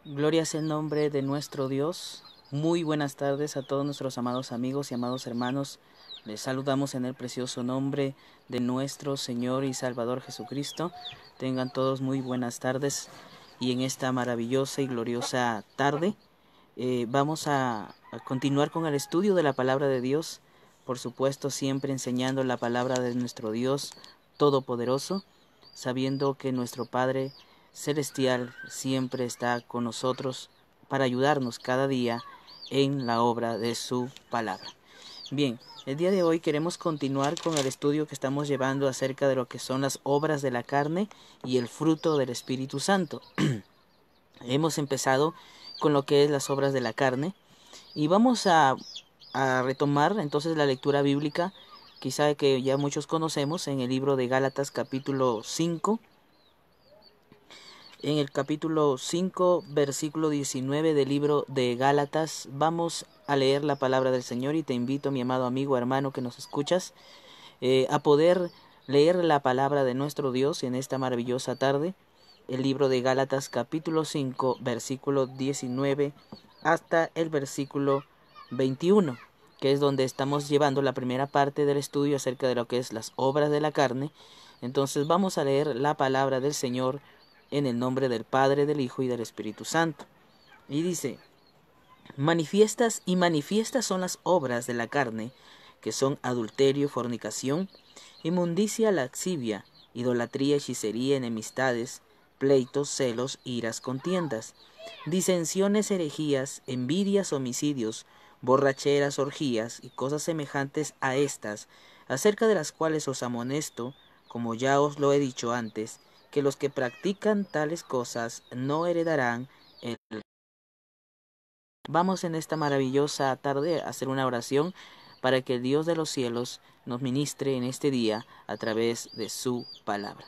Gloria es el nombre de nuestro Dios. Muy buenas tardes a todos nuestros amados amigos y amados hermanos. Les saludamos en el precioso nombre de nuestro Señor y Salvador Jesucristo. Tengan todos muy buenas tardes y en esta maravillosa y gloriosa tarde vamos a continuar con el estudio de la palabra de Dios. Por supuesto, siempre enseñando la palabra de nuestro Dios Todopoderoso, sabiendo que nuestro Padre Celestial siempre está con nosotros para ayudarnos cada día en la obra de su palabra. Bien, el día de hoy queremos continuar con el estudio que estamos llevando acerca de lo que son las obras de la carne y el fruto del Espíritu Santo. Hemos empezado con lo que es las obras de la carne y vamos a retomar entonces la lectura bíblica, quizá que ya muchos conocemos, en el libro de Gálatas capítulo 5. En el capítulo 5, versículo 19 del libro de Gálatas, vamos a leer la palabra del Señor y te invito, mi amado amigo, hermano, que nos escuchas, a poder leer la palabra de nuestro Dios en esta maravillosa tarde. El libro de Gálatas capítulo 5, versículo 19 hasta el versículo 21, que es donde estamos llevando la primera parte del estudio acerca de lo que es las obras de la carne. Entonces vamos a leer la palabra del Señor en el nombre del Padre, del Hijo y del Espíritu Santo. Y dice: manifiestas son las obras de la carne, que son adulterio, fornicación, inmundicia, lascivia, idolatría, hechicería, enemistades, pleitos, celos, iras, contiendas, disensiones, herejías, envidias, homicidios, borracheras, orgías y cosas semejantes a estas, acerca de las cuales os amonesto, como ya os lo he dicho antes, que los que practican tales cosas no heredarán el... Vamos en esta maravillosa tarde a hacer una oración para que el Dios de los cielos nos ministre en este día a través de su palabra.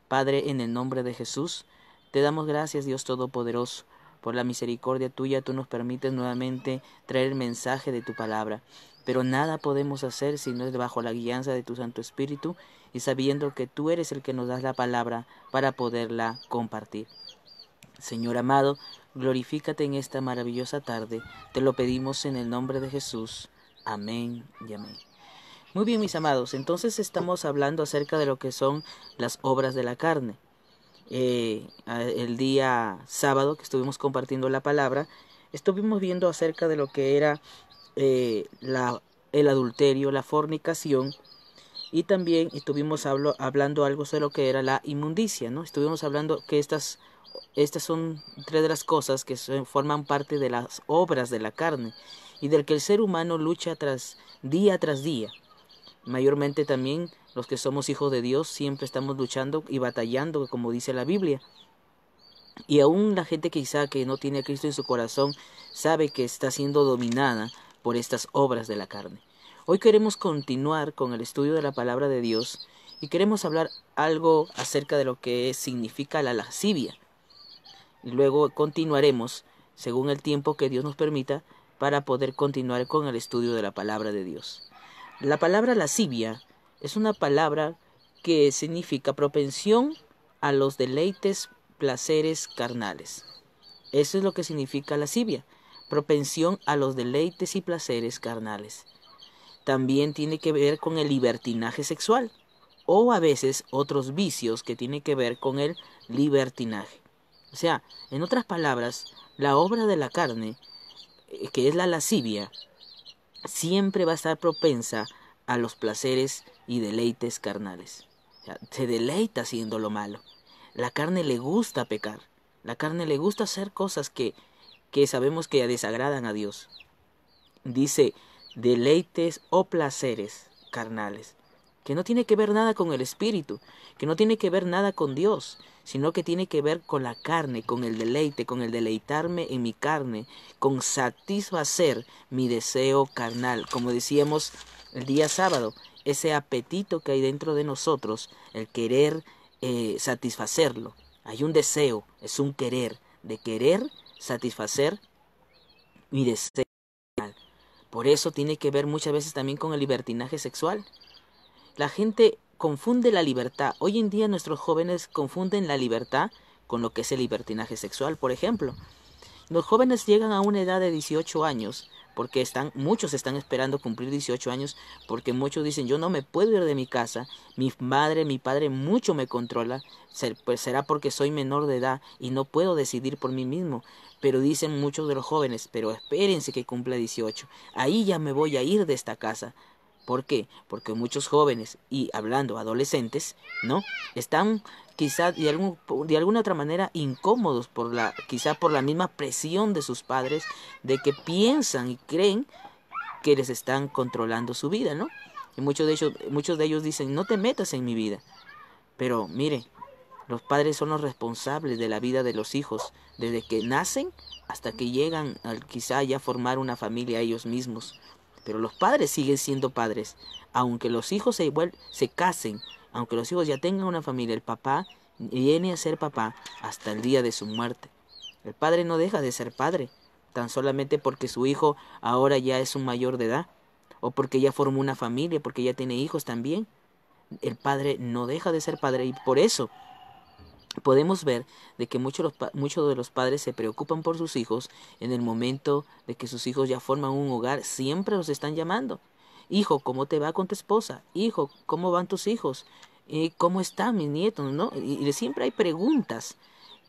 Padre, en el nombre de Jesús, te damos gracias, Dios Todopoderoso. Por la misericordia tuya, tú nos permites nuevamente traer el mensaje de tu palabra. Pero nada podemos hacer si no es bajo la guianza de tu Santo Espíritu y sabiendo que tú eres el que nos das la palabra para poderla compartir. Señor amado, glorifícate en esta maravillosa tarde. Te lo pedimos en el nombre de Jesús. Amén y amén. Muy bien, mis amados, entonces estamos hablando acerca de lo que son las obras de la carne. El día sábado que estuvimos compartiendo la palabra, estuvimos viendo acerca de lo que era el adulterio, la fornicación, y también estuvimos hablando algo sobre lo que era la inmundicia, ¿no? Estuvimos hablando que estas son tres de las cosas que forman parte de las obras de la carne y del que el ser humano lucha día tras día. Mayormente también los que somos hijos de Dios siempre estamos luchando y batallando, como dice la Biblia. Y aún la gente quizá que no tiene a Cristo en su corazón sabe que está siendo dominada por estas obras de la carne. Hoy queremos continuar con el estudio de la palabra de Dios y queremos hablar algo acerca de lo que significa la lascivia. Y luego continuaremos según el tiempo que Dios nos permita para poder continuar con el estudio de la palabra de Dios. La palabra lascivia es una palabra que significa propensión a los deleites, placeres carnales. Eso es lo que significa lascivia, propensión a los deleites y placeres carnales. También tiene que ver con el libertinaje sexual o a veces otros vicios que tienen que ver con el libertinaje. O sea, en otras palabras, la obra de la carne, que es la lascivia, siempre va a estar propensa a los placeres y deleites carnales. O sea, se deleita haciendo lo malo. La carne le gusta pecar. La carne le gusta hacer cosas que sabemos que desagradan a Dios. Dice deleites o placeres carnales, que no tiene que ver nada con el espíritu, que no tiene que ver nada con Dios, sino que tiene que ver con la carne, con el deleite, con el deleitarme en mi carne, con satisfacer mi deseo carnal. Como decíamos el día sábado, ese apetito que hay dentro de nosotros, el querer satisfacerlo. Hay un deseo, es un querer, de querer satisfacer mi deseo carnal. Por eso tiene que ver muchas veces también con el libertinaje sexual. La gente confunde la libertad. Hoy en día nuestros jóvenes confunden la libertad con lo que es el libertinaje sexual, por ejemplo. Los jóvenes llegan a una edad de 18 años porque muchos están esperando cumplir 18 años porque muchos dicen yo no me puedo ir de mi casa, mi madre, mi padre mucho me controla, pues será porque soy menor de edad y no puedo decidir por mí mismo. Pero dicen muchos de los jóvenes, pero espérense que cumpla 18, ahí ya me voy a ir de esta casa. ¿Por qué? Porque muchos jóvenes, y hablando adolescentes, ¿no? Están quizá de alguna otra manera incómodos quizá por la misma presión de sus padres, de que piensan y creen que les están controlando su vida, ¿no? Y muchos de ellos dicen, no te metas en mi vida. Pero mire, los padres son los responsables de la vida de los hijos, desde que nacen hasta que llegan quizá ya formar una familia ellos mismos. Pero los padres siguen siendo padres. Aunque los hijos se casen, aunque los hijos ya tengan una familia, el papá viene a ser papá hasta el día de su muerte. El padre no deja de ser padre, tan solamente porque su hijo ahora ya es un mayor de edad, o porque ya formó una familia, porque ya tiene hijos también. El padre no deja de ser padre y por eso podemos ver de que muchos de los padres se preocupan por sus hijos en el momento de que sus hijos ya forman un hogar, siempre los están llamando. Hijo, ¿cómo te va con tu esposa? Hijo, ¿cómo van tus hijos? ¿Cómo están mis nietos? ¿No? Y siempre hay preguntas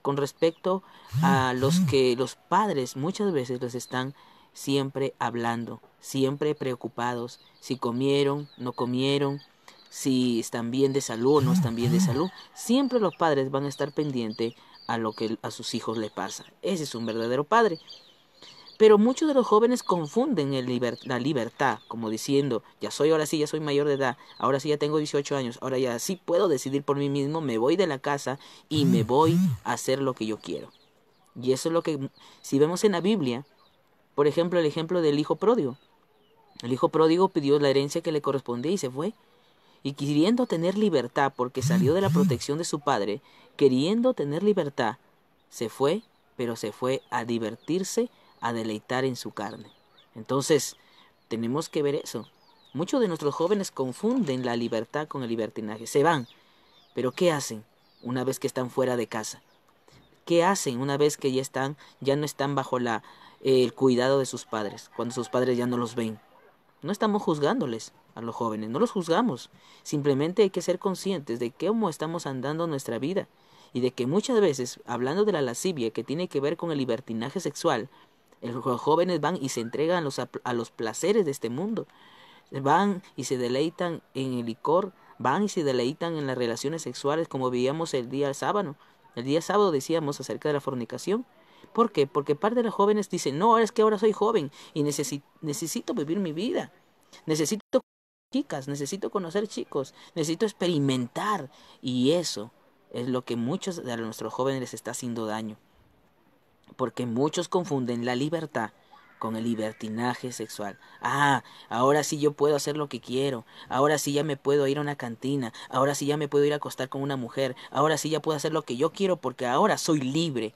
con respecto a los que los padres muchas veces les están siempre hablando, siempre preocupados, si comieron, no comieron, si están bien de salud o no están bien de salud. Siempre los padres van a estar pendientes a lo que a sus hijos les pasa. Ese es un verdadero padre. Pero muchos de los jóvenes confunden la libertad, como diciendo, ahora sí ya soy mayor de edad, ahora sí ya tengo 18 años, ahora ya sí puedo decidir por mí mismo, me voy de la casa y me voy a hacer lo que yo quiero. Y eso es lo que, si vemos en la Biblia, por ejemplo, el ejemplo del hijo pródigo. El hijo pródigo pidió la herencia que le correspondía y se fue. Y queriendo tener libertad, porque salió de la protección de su padre, queriendo tener libertad, se fue, pero se fue a divertirse, a deleitar en su carne. Entonces, tenemos que ver eso. Muchos de nuestros jóvenes confunden la libertad con el libertinaje. Se van, pero ¿qué hacen una vez que están fuera de casa? ¿Qué hacen una vez que ya no están bajo el cuidado de sus padres, cuando sus padres ya no los ven? No estamos juzgándoles a los jóvenes, no los juzgamos. Simplemente hay que ser conscientes de cómo estamos andando nuestra vida y de que muchas veces, hablando de la lascivia que tiene que ver con el libertinaje sexual, los jóvenes van y se entregan a los placeres de este mundo. Van y se deleitan en el licor, van y se deleitan en las relaciones sexuales como veíamos el día sábado. El día sábado decíamos acerca de la fornicación. ¿Por qué? Porque parte de los jóvenes dicen, no, es que ahora soy joven y necesito vivir mi vida. Necesito chicas, necesito conocer chicos, necesito experimentar. Y eso es lo que muchos de nuestros jóvenes les está haciendo daño. Porque muchos confunden la libertad con el libertinaje sexual. Ahora sí yo puedo hacer lo que quiero. Ahora sí ya me puedo ir a una cantina. Ahora sí ya me puedo ir a acostar con una mujer. Ahora sí ya puedo hacer lo que yo quiero porque ahora soy libre.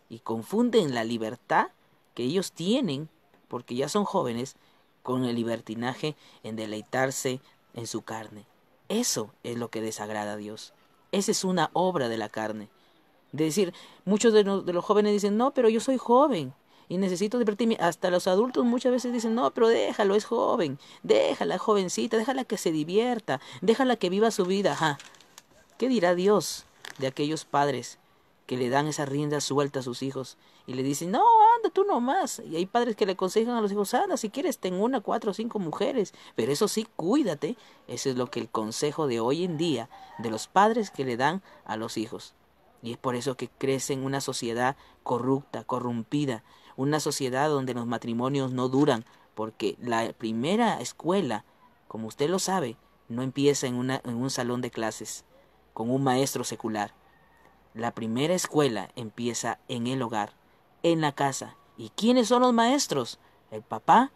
Y confunden la libertad que ellos tienen, porque ya son jóvenes, con el libertinaje en deleitarse en su carne. Eso es lo que desagrada a Dios. Esa es una obra de la carne. De decir, muchos de los jóvenes dicen, no, pero yo soy joven y necesito divertirme. Hasta los adultos muchas veces dicen, no, pero déjalo, es joven. Déjala, jovencita, déjala que se divierta, déjala que viva su vida. ¿Qué dirá Dios de aquellos padres que le dan esa rienda suelta a sus hijos y le dicen, no, anda tú nomás? Y hay padres que le aconsejan a los hijos, anda, si quieres ten 1, 4 o 5 mujeres, pero eso sí, cuídate. Eso es lo que el consejo de hoy en día de los padres que le dan a los hijos. Y es por eso que crece en una sociedad corrupta, corrompida, una sociedad donde los matrimonios no duran, porque la primera escuela, como usted lo sabe, no empieza en un salón de clases, con un maestro secular. La primera escuela empieza en el hogar, en la casa. ¿Y quiénes son los maestros? El papá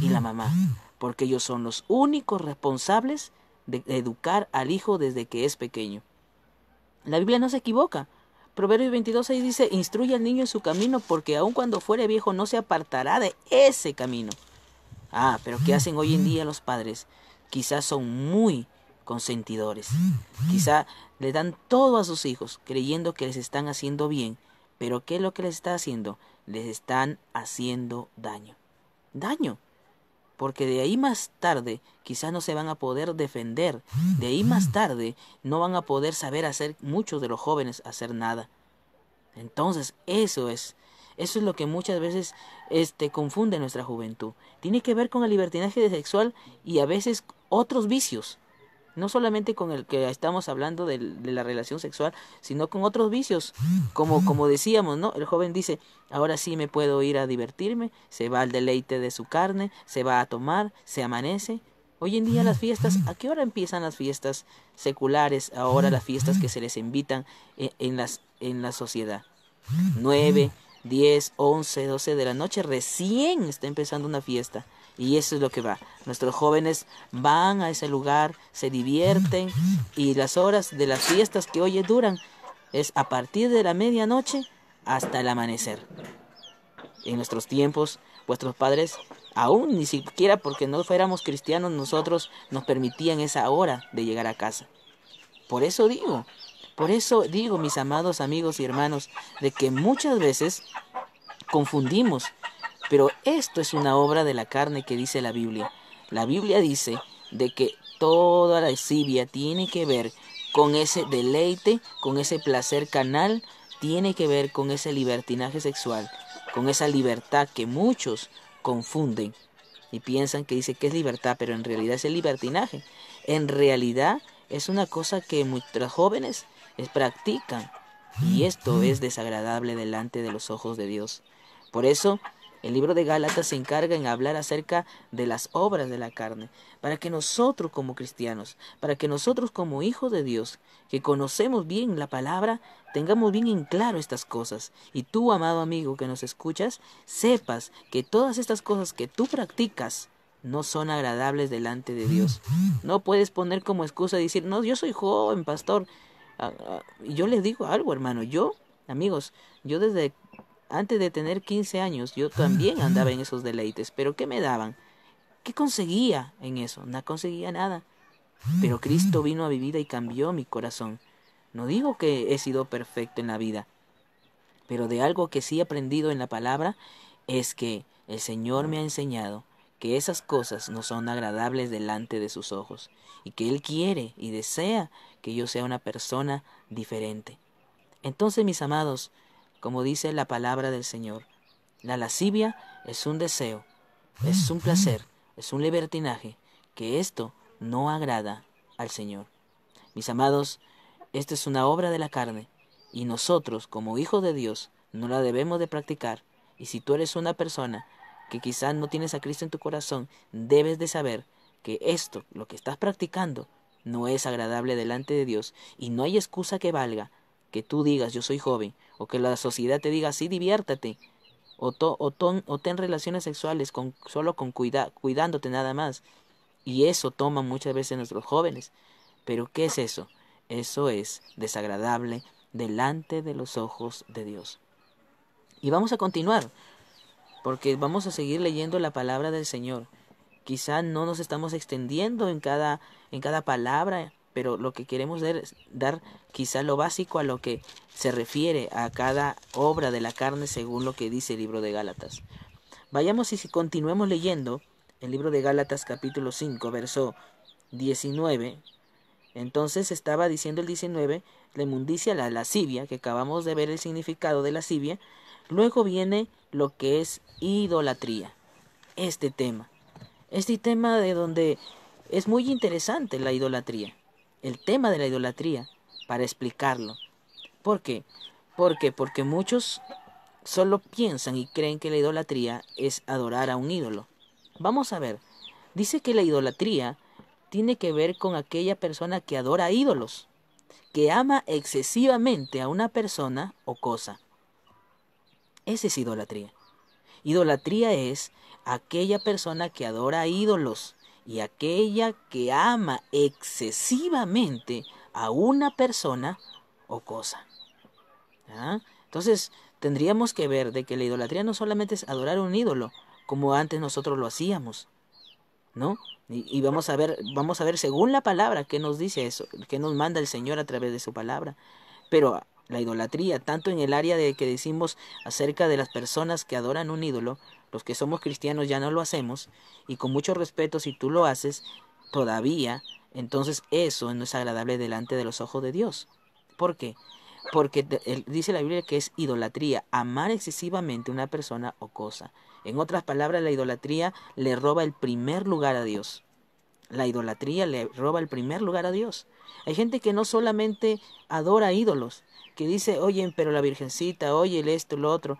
y la mamá, porque ellos son los únicos responsables de educar al hijo desde que es pequeño. La Biblia no se equivoca. Proverbios 22:6 dice, instruye al niño en su camino, porque aun cuando fuere viejo no se apartará de ese camino. Pero ¿qué hacen hoy en día los padres? Quizás son muy consentidores. Quizá le dan todo a sus hijos, creyendo que les están haciendo bien, Pero ¿qué es lo que les está haciendo? Les están haciendo daño. Daño. Porque de ahí más tarde quizás no se van a poder defender. De ahí más tarde no van a poder saber hacer, muchos de los jóvenes, hacer nada. Entonces eso es lo que muchas veces confunde nuestra juventud. Tiene que ver con el libertinaje sexual y a veces otros vicios. No solamente con el que estamos hablando de la relación sexual, sino con otros vicios. Como decíamos, ¿no? El joven dice, ahora sí me puedo ir a divertirme, se va al deleite de su carne, se va a tomar, se amanece. Hoy en día las fiestas, ¿a qué hora empiezan las fiestas seculares? Ahora las fiestas que se les invitan en la sociedad. 9, 10, 11, 12 de la noche, recién está empezando una fiesta. Y eso es lo que va. Nuestros jóvenes van a ese lugar, se divierten, y las horas de las fiestas que hoy duran es a partir de la medianoche hasta el amanecer. En nuestros tiempos, vuestros padres, aún ni siquiera porque no fuéramos cristianos, nosotros nos permitían esa hora de llegar a casa. Por eso digo, mis amados amigos y hermanos, de que muchas veces confundimos. Pero esto es una obra de la carne que dice la Biblia. La Biblia dice de que toda la lascivia tiene que ver con ese deleite, con ese placer carnal, tiene que ver con ese libertinaje sexual, con esa libertad que muchos confunden y piensan que dice que es libertad, pero en realidad es el libertinaje. En realidad es una cosa que muchos jóvenes practican, y esto es desagradable delante de los ojos de Dios. Por eso el libro de Gálatas se encarga en hablar acerca de las obras de la carne, para que nosotros como cristianos, para que nosotros como hijos de Dios, que conocemos bien la palabra, tengamos bien en claro estas cosas. Y tú, amado amigo que nos escuchas, sepas que todas estas cosas que tú practicas no son agradables delante de Dios. No puedes poner como excusa y decir, no, yo soy joven, pastor. Yo les digo algo, hermano, amigos, yo desde antes de tener 15 años, yo también andaba en esos deleites. ¿Pero qué me daban? ¿Qué conseguía en eso? No conseguía nada. Pero Cristo vino a mi vida y cambió mi corazón. No digo que he sido perfecto en la vida, pero de algo que sí he aprendido en la palabra es que el Señor me ha enseñado que esas cosas no son agradables delante de sus ojos, y que Él quiere y desea que yo sea una persona diferente. Entonces, mis amados, como dice la palabra del Señor, la lascivia es un deseo, es un placer, es un libertinaje, que esto no agrada al Señor. Mis amados, esta es una obra de la carne, y nosotros, como hijos de Dios, no la debemos de practicar. Y si tú eres una persona que quizás no tienes a Cristo en tu corazón, debes de saber que esto, lo que estás practicando, no es agradable delante de Dios, y no hay excusa que valga que tú digas yo soy joven, o que la sociedad te diga sí, diviértate, o ten relaciones sexuales cuidándote nada más. Y eso toman muchas veces nuestros jóvenes. Pero ¿qué es eso? Eso es desagradable delante de los ojos de Dios. Y vamos a continuar, porque vamos a seguir leyendo la palabra del Señor. Quizá no nos estamos extendiendo en cada palabra, pero lo que queremos es dar quizá lo básico a lo que se refiere a cada obra de la carne según lo que dice el libro de Gálatas. Vayamos y si continuemos leyendo el libro de Gálatas capítulo 5, verso 19. Entonces estaba diciendo el 19, la inmundicia, la lascivia, que acabamos de ver el significado de lascivia. Luego viene lo que es idolatría. Este tema de donde es muy interesante la idolatría, el tema de la idolatría, para explicarlo. ¿Por qué? Porque muchos solo piensan y creen que la idolatría es adorar a un ídolo. Vamos a ver, dice que la idolatría tiene que ver con aquella persona que adora ídolos, que ama excesivamente a una persona o cosa. Esa es idolatría. Idolatría es aquella persona que adora ídolos y aquella que ama excesivamente a una persona o cosa. ¿Ah? Entonces, tendríamos que ver de que la idolatría no solamente es adorar a un ídolo, como antes nosotros lo hacíamos, ¿no? Y vamos a ver según la palabra qué nos dice eso, qué nos manda el Señor a través de su palabra. Pero La idolatría, tanto en el área de que decimos acerca de las personas que adoran un ídolo, los que somos cristianos ya no lo hacemos, y con mucho respeto, si tú lo haces todavía, entonces eso no es agradable delante de los ojos de Dios. ¿Por qué? Porque dice la Biblia que es idolatría, amar excesivamente una persona o cosa. En otras palabras, la idolatría le roba el primer lugar a Dios. La idolatría le roba el primer lugar a Dios. Hay gente que no solamente adora ídolos, que dice, oye, pero la Virgencita, oye, esto, lo otro,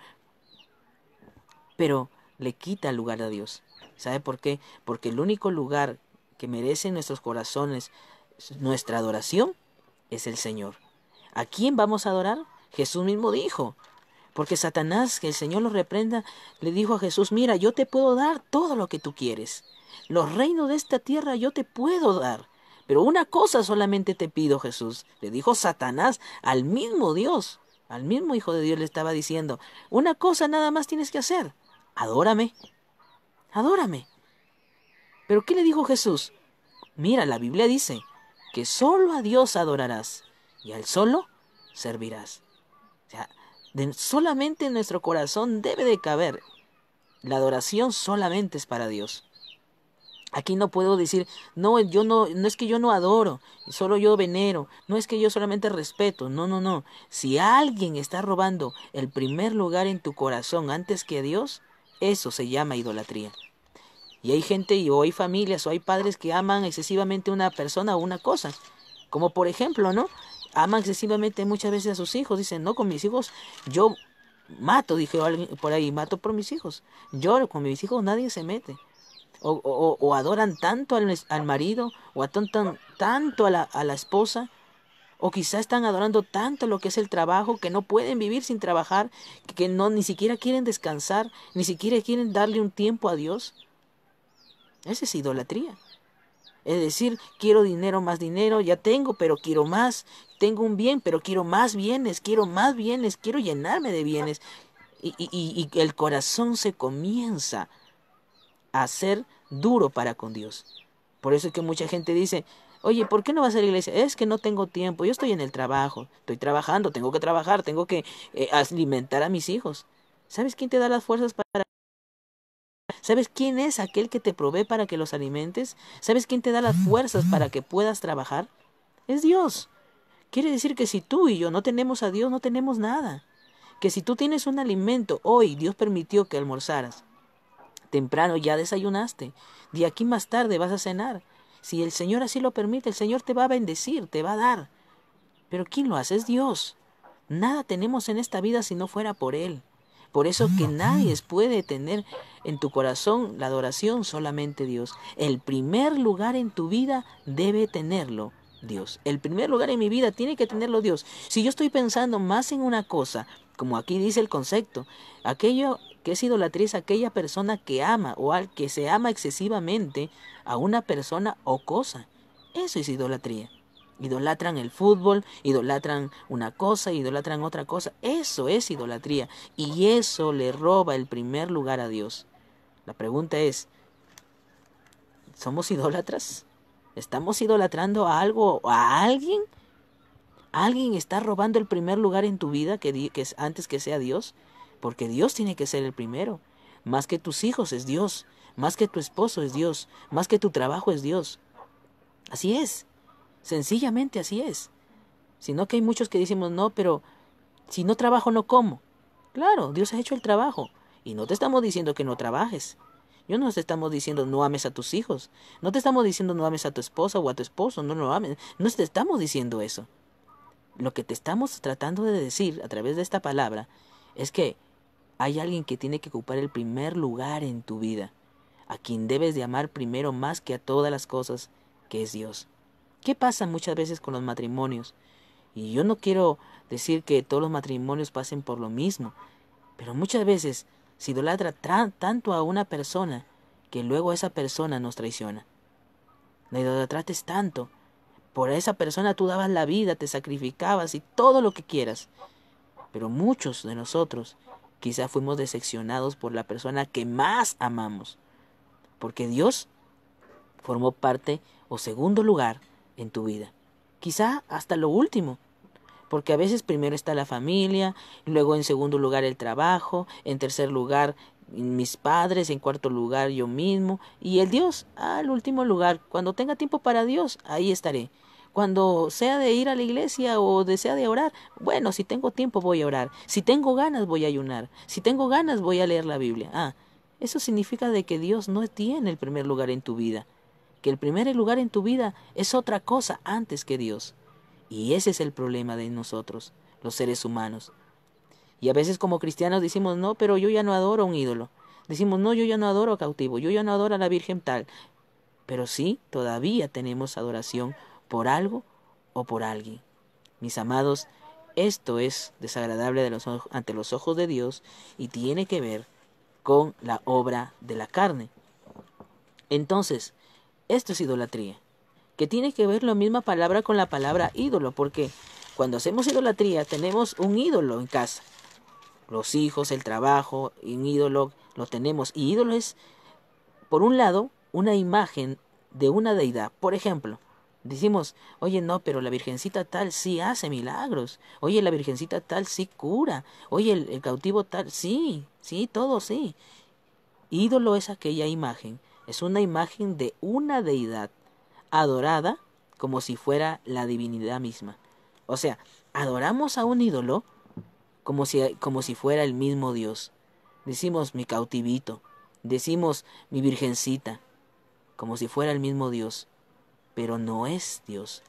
pero le quita el lugar a Dios. ¿Sabe por qué? Porque el único lugar que merece en nuestros corazones nuestra adoración es el Señor. ¿A quién vamos a adorar? Jesús mismo dijo, porque Satanás, que el Señor lo reprenda, le dijo a Jesús, mira, yo te puedo dar todo lo que tú quieres. Los reinos de esta tierra yo te puedo dar. Pero una cosa solamente te pido, Jesús. Le dijo Satanás al mismo Dios, al mismo Hijo de Dios le estaba diciendo, una cosa nada más tienes que hacer. Adórame, adórame. ¿Pero qué le dijo Jesús? Mira, la Biblia dice que solo a Dios adorarás y al solo servirás. O sea, solamente en nuestro corazón debe de caber. La adoración solamente es para Dios. Aquí no puedo decir, no, yo no es que yo no adoro, solo yo venero, no es que yo solamente respeto, no, no, no. Si alguien está robando el primer lugar en tu corazón antes que a Dios, eso se llama idolatría. Y hay gente, o hay familias, o hay padres que aman excesivamente a una persona o una cosa. Como por ejemplo, ¿no? Aman excesivamente muchas veces a sus hijos. Dicen, no, con mis hijos yo mato, dije alguien por ahí, mato por mis hijos. Yo con mis hijos nadie se mete. O adoran tanto al marido, o tanto a la esposa, o quizás están adorando tanto lo que es el trabajo, que no pueden vivir sin trabajar, que no ni siquiera quieren descansar, ni siquiera quieren darle un tiempo a Dios. Esa es idolatría. Es decir, quiero dinero, más dinero, ya tengo, pero quiero más. Tengo un bien, pero quiero más bienes, quiero llenarme de bienes. Y el corazón se comienza a ser duro para con Dios. Por eso es que mucha gente dice, oye, ¿por qué no vas a la iglesia? Es que no tengo tiempo, yo estoy en el trabajo, estoy trabajando, tengo que trabajar, tengo que alimentar a mis hijos. ¿Sabes quién te da las fuerzas para... ¿Sabes quién es aquel que te provee para que los alimentes? ¿Sabes quién te da las fuerzas para que puedas trabajar? Es Dios. Quiere decir que si tú y yo no tenemos a Dios, no tenemos nada. Que si tú tienes un alimento, hoy Dios permitió que almorzaras. Temprano ya desayunaste. De aquí más tarde vas a cenar. Si el Señor así lo permite, el Señor te va a bendecir, te va a dar. Pero ¿quién lo hace? Es Dios. Nada tenemos en esta vida si no fuera por Él. Por eso que nadie puede tener en tu corazón la adoración, solamente Dios. El primer lugar en tu vida debe tenerlo Dios. El primer lugar en mi vida tiene que tenerlo Dios. Si yo estoy pensando más en una cosa, como aquí dice el concepto, aquello que es idolatría es aquella persona que ama o al que se ama excesivamente a una persona o cosa. Eso es idolatría. Idolatran el fútbol, idolatran una cosa, idolatran otra cosa. Eso es idolatría. Y eso le roba el primer lugar a Dios. La pregunta es, ¿somos idólatras? ¿Estamos idolatrando a algo o a alguien? ¿Alguien está robando el primer lugar en tu vida que es antes que sea Dios? Porque Dios tiene que ser el primero. Más que tus hijos es Dios. Más que tu esposo es Dios. Más que tu trabajo es Dios. Así es. Sencillamente así es. Sino que hay muchos que decimos, no, pero si no trabajo no como. Claro, Dios ha hecho el trabajo. Y no te estamos diciendo que no trabajes. Yo no te estamos diciendo no ames a tus hijos. No te estamos diciendo no ames a tu esposa o a tu esposo. No lo ames. No te estamos diciendo eso. Lo que te estamos tratando de decir a través de esta palabra es que hay alguien que tiene que ocupar el primer lugar en tu vida. A quien debes de amar primero más que a todas las cosas, que es Dios. ¿Qué pasa muchas veces con los matrimonios? Y yo no quiero decir que todos los matrimonios pasen por lo mismo, pero muchas veces se idolatra tanto a una persona que luego esa persona nos traiciona. La idolatraste tanto. Por esa persona tú dabas la vida, te sacrificabas y todo lo que quieras. Pero muchos de nosotros quizá fuimos decepcionados por la persona que más amamos. Porque Dios formó parte o segundo lugar en tu vida. Quizá hasta lo último. Porque a veces primero está la familia, luego en segundo lugar el trabajo, en tercer lugar mis padres, en cuarto lugar yo mismo, y el Dios al último lugar. Cuando tenga tiempo para Dios, ahí estaré. Cuando sea de ir a la iglesia o desea de orar, bueno, si tengo tiempo voy a orar. Si tengo ganas voy a ayunar. Si tengo ganas voy a leer la Biblia. Eso significa de que Dios no tiene el primer lugar en tu vida. Que el primer lugar en tu vida es otra cosa antes que Dios. Y ese es el problema de nosotros, los seres humanos. Y a veces como cristianos decimos, no, pero yo ya no adoro a un ídolo. Decimos, no, yo ya no adoro a cautivo, yo ya no adoro a la Virgen tal. Pero sí, todavía tenemos adoración por algo o por alguien. Mis amados, esto es desagradable ante los ojos de Dios y tiene que ver con la obra de la carne. Entonces, esto es idolatría, que tiene que ver la misma palabra con la palabra ídolo, porque cuando hacemos idolatría tenemos un ídolo en casa. Los hijos, el trabajo, un ídolo lo tenemos. Y ídolo es, por un lado, una imagen de una deidad. Por ejemplo, decimos, oye, no, pero la virgencita tal sí hace milagros. Oye, la virgencita tal sí cura. Oye, el cautivo tal, sí, todo sí. Ídolo es aquella imagen. Es una imagen de una deidad adorada como si fuera la divinidad misma. O sea, adoramos a un ídolo como si fuera el mismo Dios. Decimos mi cautivito, decimos mi virgencita, como si fuera el mismo Dios, pero no es Dios.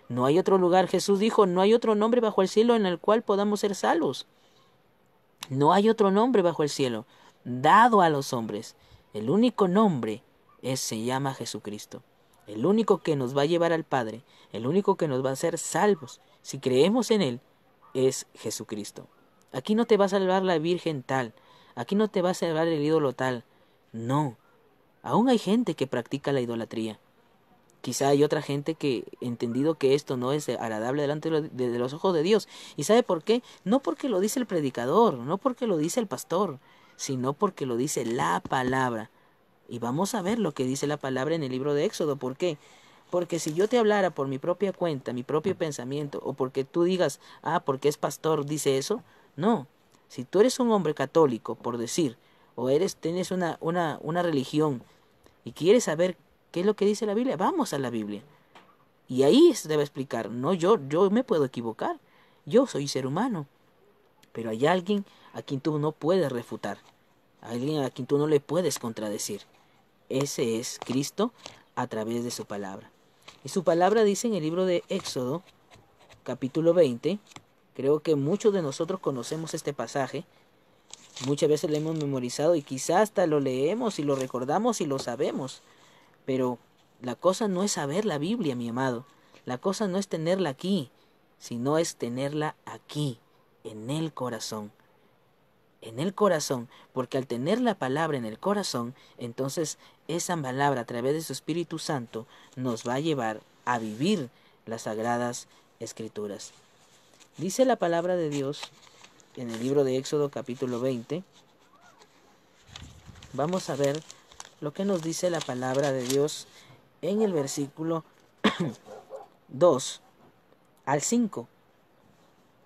No hay otro lugar, Jesús dijo, no hay otro nombre bajo el cielo en el cual podamos ser salvos. No hay otro nombre bajo el cielo dado a los hombres. El único nombre se llama Jesucristo. El único que nos va a llevar al Padre, el único que nos va a hacer salvos, si creemos en Él, es Jesucristo. Aquí no te va a salvar la Virgen tal, aquí no te va a salvar el ídolo tal. No, aún hay gente que practica la idolatría. Quizá hay otra gente que, entendido que esto no es agradable delante de los ojos de Dios. ¿Y sabe por qué? No porque lo dice el predicador, no porque lo dice el pastor, sino porque lo dice la palabra. Y vamos a ver lo que dice la palabra en el libro de Éxodo. ¿Por qué? Porque si yo te hablara por mi propia cuenta, mi propio pensamiento, o porque tú digas, porque es pastor, dice eso, no. Si tú eres un hombre católico, por decir, o tienes una religión y quieres saber qué es lo que dice la Biblia, vamos a la Biblia. Y ahí se debe explicar. No, yo me puedo equivocar. Yo soy ser humano. Pero hay alguien a quien tú no puedes refutar. Alguien a quien tú no le puedes contradecir. Ese es Cristo a través de su palabra. Y su palabra dice en el libro de Éxodo, capítulo 20, creo que muchos de nosotros conocemos este pasaje, muchas veces lo hemos memorizado y quizás hasta lo leemos y lo recordamos y lo sabemos, pero la cosa no es saber la Biblia, mi amado, la cosa no es tenerla aquí, sino es tenerla aquí, en el corazón. En el corazón, porque al tener la palabra en el corazón, entonces esa palabra a través de su Espíritu Santo nos va a llevar a vivir las sagradas Escrituras. Dice la palabra de Dios en el libro de Éxodo capítulo 20. Vamos a ver lo que nos dice la palabra de Dios en el versículo 2 al 5.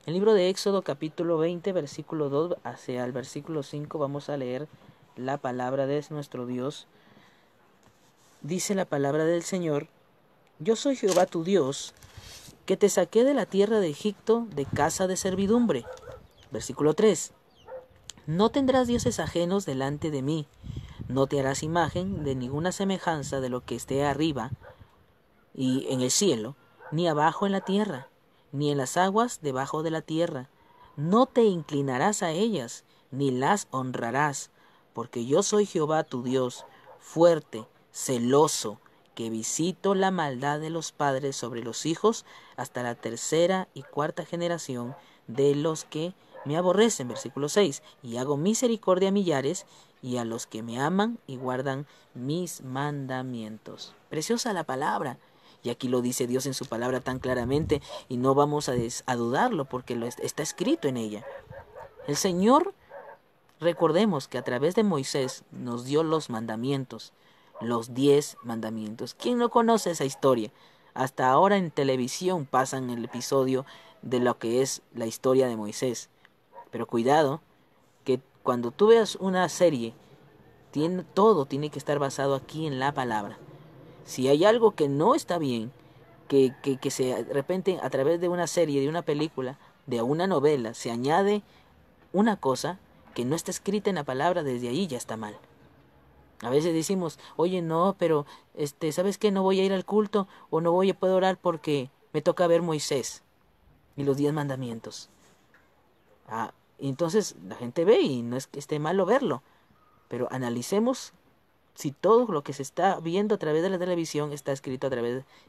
El libro de Éxodo capítulo 20, versículo 2 hacia el versículo 5, vamos a leer la palabra de nuestro Dios. Dice la palabra del Señor: Yo soy Jehová tu Dios, que te saqué de la tierra de Egipto, de casa de servidumbre. Versículo 3. No tendrás dioses ajenos delante de mí, no te harás imagen de ninguna semejanza de lo que esté arriba y en el cielo, ni abajo en la tierra, ni en las aguas debajo de la tierra. No te inclinarás a ellas, ni las honrarás, porque yo soy Jehová tu Dios, fuerte, celoso, que visito la maldad de los padres sobre los hijos hasta la tercera y cuarta generación de los que me aborrecen. Versículo 6. Y hago misericordia a millares y a los que me aman y guardan mis mandamientos. Preciosa la palabra. Y aquí lo dice Dios en su palabra tan claramente y no vamos a dudarlo porque está escrito en ella. El Señor, recordemos que a través de Moisés nos dio los mandamientos, los 10 mandamientos. ¿Quién no conoce esa historia? Hasta ahora en televisión pasan el episodio de lo que es la historia de Moisés. Pero cuidado, que cuando tú veas una serie, todo tiene que estar basado aquí en la palabra. Si hay algo que no está bien, que se de repente a través de una serie, de una película, de una novela, se añade una cosa que no está escrita en la palabra, desde ahí ya está mal. A veces decimos, oye, no, pero ¿sabes qué? No voy a ir al culto o no puedo orar porque me toca ver Moisés y los 10 mandamientos. Y entonces la gente ve y no es que esté malo verlo, pero analicemos si todo lo que se está viendo a través de la televisión está escrito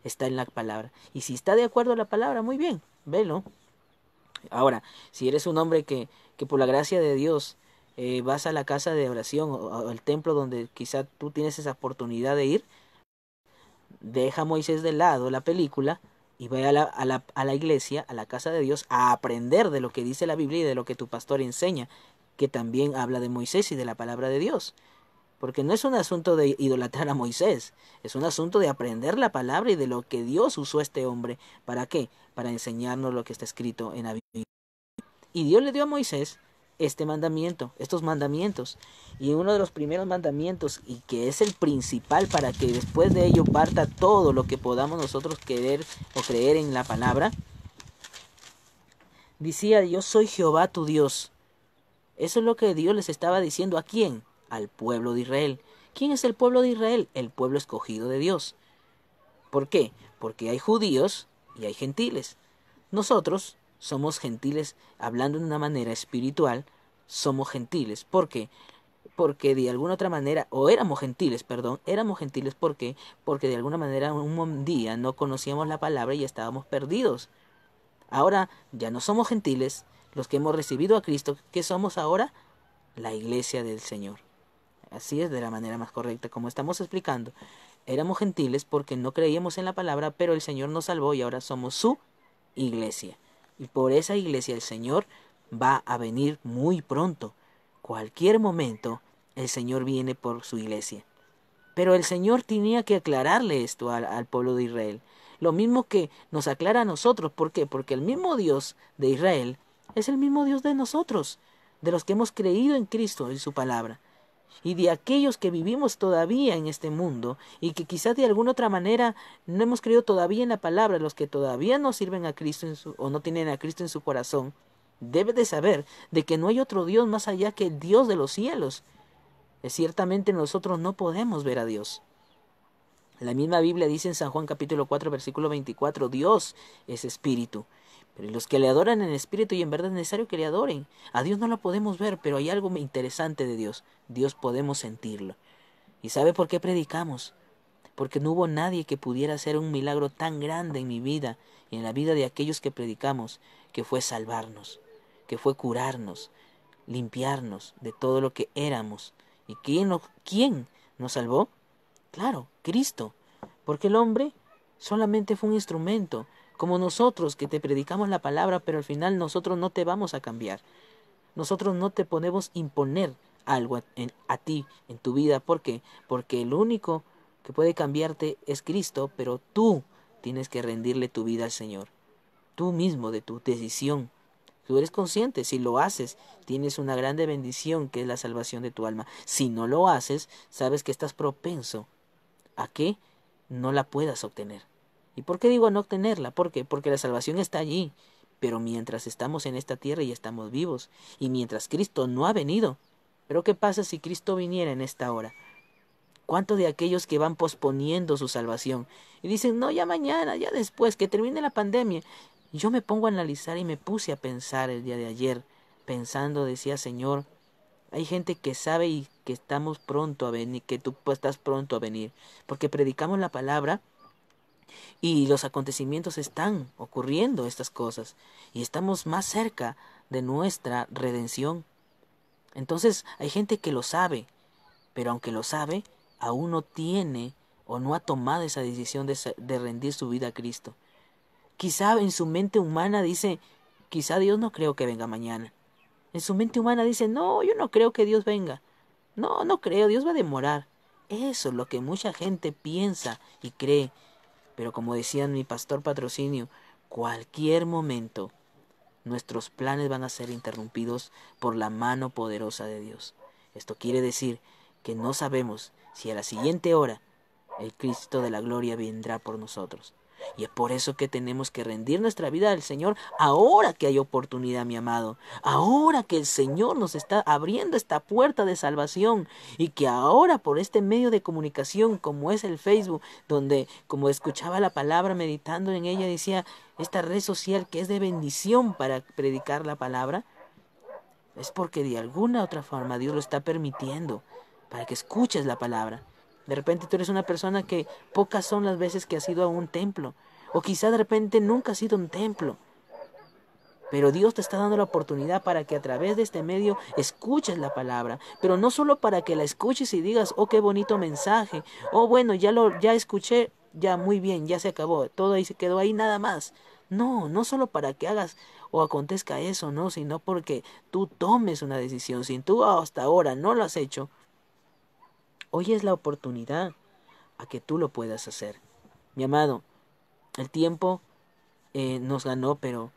está en la palabra. Y si está de acuerdo a la palabra, muy bien, velo. Ahora, si eres un hombre que por la gracia de Dios vas a la casa de oración o al templo donde quizá tú tienes esa oportunidad de ir, deja a Moisés de lado la película y ve a la iglesia, a la casa de Dios, a aprender de lo que dice la Biblia y de lo que tu pastor enseña, que también habla de Moisés y de la palabra de Dios. Porque no es un asunto de idolatrar a Moisés, es un asunto de aprender la palabra y de lo que Dios usó a este hombre. ¿Para qué? Para enseñarnos lo que está escrito en la Biblia. Y Dios le dio a Moisés estos mandamientos. Y uno de los primeros mandamientos, y que es el principal para que después de ello parta todo lo que podamos nosotros querer o creer en la palabra, decía: yo soy Jehová tu Dios. Eso es lo que Dios les estaba diciendo. ¿A quién? Al pueblo de Israel. ¿Quién es el pueblo de Israel? El pueblo escogido de Dios. ¿Por qué? Porque hay judíos y hay gentiles. Nosotros somos gentiles, hablando de una manera espiritual, somos gentiles. ¿Por qué? Porque de alguna otra manera, o éramos gentiles, perdón, éramos gentiles porque de alguna manera un día no conocíamos la palabra y estábamos perdidos. Ahora ya no somos gentiles, los que hemos recibido a Cristo. ¿Qué somos ahora? La iglesia del Señor. Así es de la manera más correcta, como estamos explicando. Éramos gentiles porque no creíamos en la palabra, pero el Señor nos salvó y ahora somos su iglesia. Y por esa iglesia el Señor va a venir muy pronto. Cualquier momento el Señor viene por su iglesia. Pero el Señor tenía que aclararle esto al pueblo de Israel. Lo mismo que nos aclara a nosotros. ¿Por qué? Porque el mismo Dios de Israel es el mismo Dios de nosotros, de los que hemos creído en Cristo y su palabra. Y de aquellos que vivimos todavía en este mundo y que quizás de alguna otra manera no hemos creído todavía en la palabra, los que todavía no sirven a Cristo o no tienen a Cristo en su corazón, debe de saber de que no hay otro Dios más allá que el Dios de los cielos. Ciertamente nosotros no podemos ver a Dios. La misma Biblia dice en San Juan capítulo 4 versículo 24, Dios es espíritu. Pero los que le adoran en espíritu y en verdad es necesario que le adoren. A Dios no lo podemos ver, pero hay algo interesante de Dios. Dios podemos sentirlo. ¿Y sabe por qué predicamos? Porque no hubo nadie que pudiera hacer un milagro tan grande en mi vida y en la vida de aquellos que predicamos, que fue salvarnos, que fue curarnos, limpiarnos de todo lo que éramos. ¿Y quién nos salvó? Claro, Cristo. Porque el hombre solamente fue un instrumento, como nosotros que te predicamos la palabra, pero al final nosotros no te vamos a cambiar. Nosotros no te podemos imponer algo a ti en tu vida. ¿Por qué? Porque el único que puede cambiarte es Cristo, pero tú tienes que rendirle tu vida al Señor. Tú mismo, de tu decisión. Tú eres consciente, si lo haces, tienes una grande bendición que es la salvación de tu alma. Si no lo haces, sabes que estás propenso a que no la puedas obtener. ¿Y por qué digo no obtenerla? ¿Por qué? Porque la salvación está allí. Pero mientras estamos en esta tierra y estamos vivos, y mientras Cristo no ha venido, ¿pero qué pasa si Cristo viniera en esta hora? ¿Cuántos de aquellos que van posponiendo su salvación y dicen, no, ya mañana, ya después, que termine la pandemia? Y yo me pongo a analizar y me puse a pensar el día de ayer, pensando, decía, Señor, hay gente que sabe y que estamos pronto a venir, que tú estás pronto a venir, porque predicamos la palabra y los acontecimientos están ocurriendo, estas cosas, y estamos más cerca de nuestra redención. Entonces hay gente que lo sabe, pero aunque lo sabe, aún no tiene o no ha tomado esa decisión de rendir su vida a Cristo. Quizá en su mente humana dice, quizá Dios no creo que venga mañana. En su mente humana dice, no, yo no creo que Dios venga. No, no creo, Dios va a demorar. Eso es lo que mucha gente piensa y cree. Pero como decía mi pastor Patrocinio, cualquier momento nuestros planes van a ser interrumpidos por la mano poderosa de Dios. Esto quiere decir que no sabemos si a la siguiente hora el Cristo de la gloria vendrá por nosotros. Y es por eso que tenemos que rendir nuestra vida al Señor ahora que hay oportunidad, mi amado. Ahora que el Señor nos está abriendo esta puerta de salvación y que ahora por este medio de comunicación como es el Facebook, donde como escuchaba la palabra meditando en ella decía, esta red social que es de bendición para predicar la palabra, es porque de alguna otra forma Dios lo está permitiendo para que escuches la palabra. De repente tú eres una persona que pocas son las veces que has ido a un templo. O quizá de repente nunca has ido a un templo. Pero Dios te está dando la oportunidad para que a través de este medio escuches la palabra. Pero no solo para que la escuches y digas, oh, qué bonito mensaje. Oh, bueno, ya escuché, ya muy bien, ya se acabó. Todo ahí se quedó ahí nada más. No, no solo para que hagas o acontezca eso, no, sino porque tú tomes una decisión. Si tú hasta ahora no lo has hecho, hoy es la oportunidad a que tú lo puedas hacer. Mi amado, el tiempo nos ganó, pero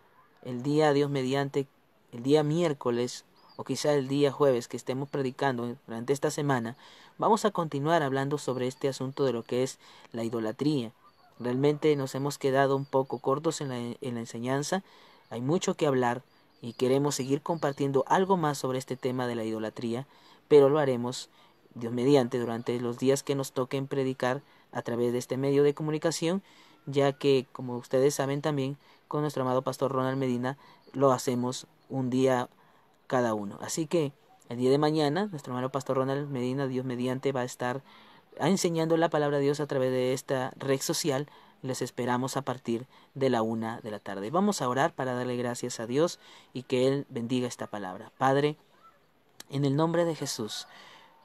el día, Dios mediante, el día miércoles o quizá el día jueves que estemos predicando durante esta semana, vamos a continuar hablando sobre este asunto de lo que es la idolatría. Realmente nos hemos quedado un poco cortos en la enseñanza, hay mucho que hablar y queremos seguir compartiendo algo más sobre este tema de la idolatría, pero lo haremos Dios mediante durante los días que nos toquen predicar a través de este medio de comunicación, ya que como ustedes saben también con nuestro amado pastor Ronald Medina lo hacemos un día cada uno. Así que el día de mañana nuestro hermano pastor Ronald Medina, Dios mediante, va a estar enseñando la palabra de Dios a través de esta red social. Les esperamos a partir de la 1 de la tarde. Vamos a orar para darle gracias a Dios y que Él bendiga esta palabra. Padre, en el nombre de Jesús,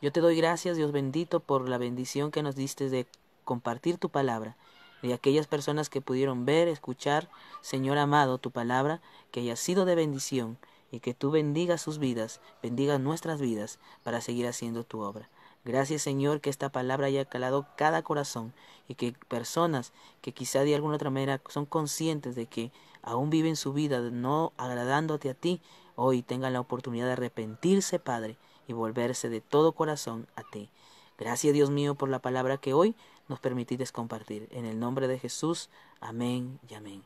yo te doy gracias, Dios bendito, por la bendición que nos diste de compartir tu palabra, de aquellas personas que pudieron ver, escuchar, Señor amado, tu palabra, que haya sido de bendición y que tú bendigas sus vidas, bendigas nuestras vidas para seguir haciendo tu obra. Gracias, Señor, que esta palabra haya calado cada corazón y que personas que quizá de alguna otra manera son conscientes de que aún viven su vida no agradándote a ti, hoy tengan la oportunidad de arrepentirse, Padre, y volverse de todo corazón a ti. Gracias, Dios mío, por la palabra que hoy nos permitiste compartir. En el nombre de Jesús, amén y amén.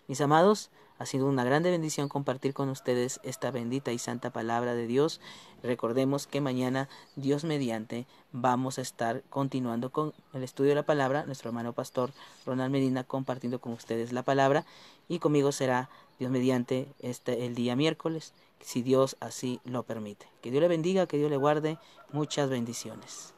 Mis amados, ha sido una grande bendición compartir con ustedes esta bendita y santa palabra de Dios. Recordemos que mañana, Dios mediante, vamos a estar continuando con el estudio de la palabra. Nuestro hermano pastor Ronald Medina compartiendo con ustedes la palabra. Y conmigo será, Dios mediante, el día miércoles, si Dios así lo permite. Que Dios le bendiga, que Dios le guarde. Muchas bendiciones.